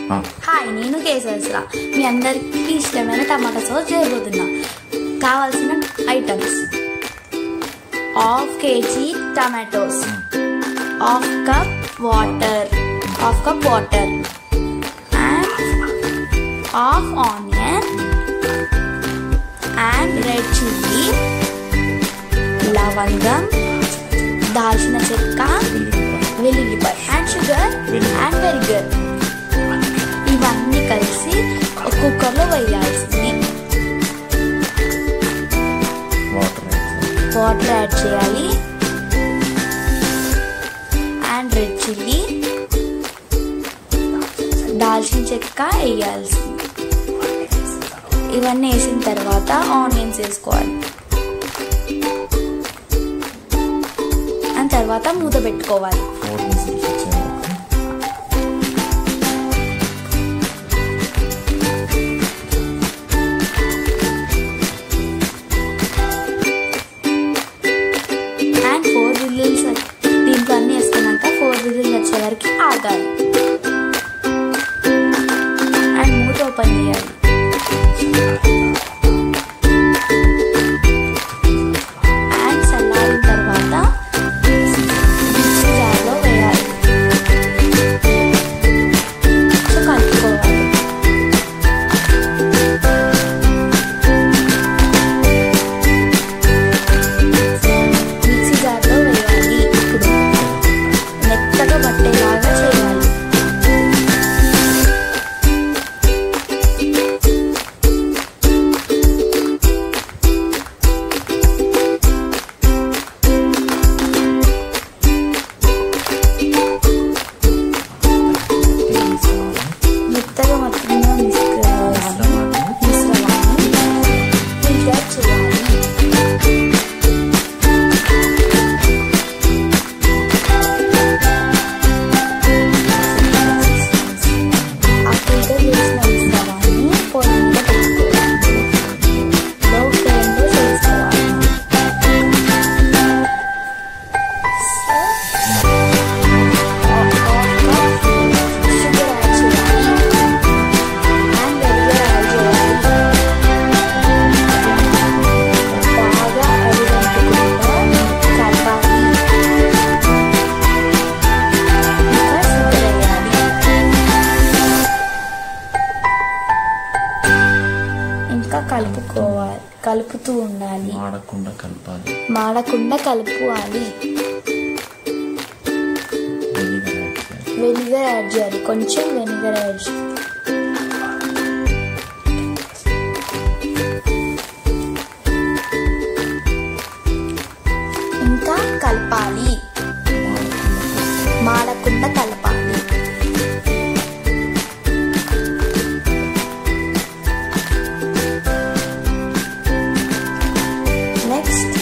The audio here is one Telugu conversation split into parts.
హాయ్, నేను కేసర్స్రా. మీ అందరికీ ఇష్టమైన టమాటా సాస్ చేయబోతున్నా. కావాల్సిన items: ½ kg tomatoes, ½ cup water, and ½ onion and red chilli, లవంగం, దాల్చిన చెక్క, వెల్లుల్లిపాయ అండ్ షుగర్ అండ్ వెనిగర్. ఇవన్నీ కలిసి ఒక కుక్కర్లో వేయాల్సింది. వాటర్ యాడ్ చేయాలి అండ్ రెడ్ చిల్లీ, దాల్చిన చెక్క వేయాల్సింది. ఇవన్నీ వేసిన తర్వాత ఆనియన్స్ వేసుకోవాలి. అండ్ తర్వాత మూత పెట్టుకోవాలి. అండ్ 4 విజిల్స్ దీంట్లో అన్నీ వేసుకున్నాక 4 విజిల్స్ వచ్చే వరకు ఆగాలి. అండ్ మూత ఓపెన్ చేయాలి. అండ్ చల్లారిన తర్వాత మిక్సీ జార్లో వేయాలి. సో కలుపుకోవాలి. మిక్సీ జార్లో వేయాలి. ఇప్పుడు మెత్తగా పట్టేలాగా చేయాలి. మెత్తగా మొత్తంగా మిశ్రమాన్ని ఫిల్టర్ చేయాలి. ఆ ఫిల్టర్ చేసిన మిశ్రమాన్ని పొయ్యి మీద పెట్టుకోవాలి. లో ఫ్లేమ్లో చేసుకోవాలి. షుగర్ యాడ్ చేయాలి అండ్ వెనిగర్ యాడ్ చేయాలి. బాగా అడుగంటకుండా కలపాలి. ఇంకా షుగర్ వేయాలి. ఇంకా కలుపుకోవాలి. కలుపుతూ ఉండాలి. మాడకుండా కలుపుకోవాలి. వెనిగర్ యాడ్ చేయాలి. కొంచెం వెనిగర్ యాడ్ చేయాలి. ఇంకా కలపాలి. మాడకుండా కలపాలి. నెక్స్ట్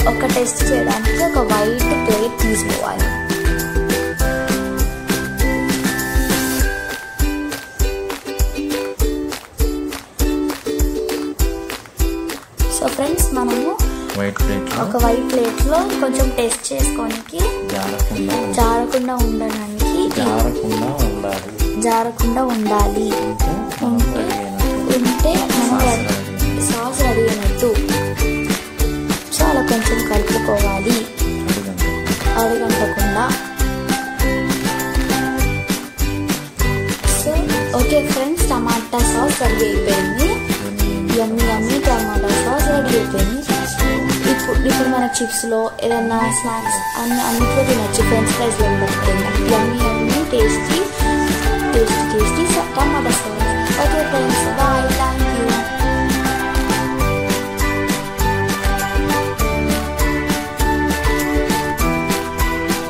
ఒక టెస్ట్ చేయడానికి ఒక వైట్ ప్లేట్ తీసుకోవాలి. సో ఫ్రెండ్స్, మనము ఒక వైట్ ప్లేట్లో కొంచెం టెస్ట్ చేసుకోనికి జారకుండా ఉండాలి. ఉంటే మన సాస్ రెడీ అయినట్టు. సో అలా కొంచెం కలుపుకోవాలి అడుగంటకుండా. సో ఓకే ఫ్రెండ్స్, టమాటా సాస్ రెడీ అయిపోయింది. యమ్మీ టమాటా సాస్ రెడీ అయిపోయింది. ఇప్పుడు మన చిప్స్లో ఏదైనా స్నాక్స్ అన్నిట్లో తినచ్చు. ఫ్రెంచ్ ఫ్రైస్లో దొరుకుతుంది. యమ్మీ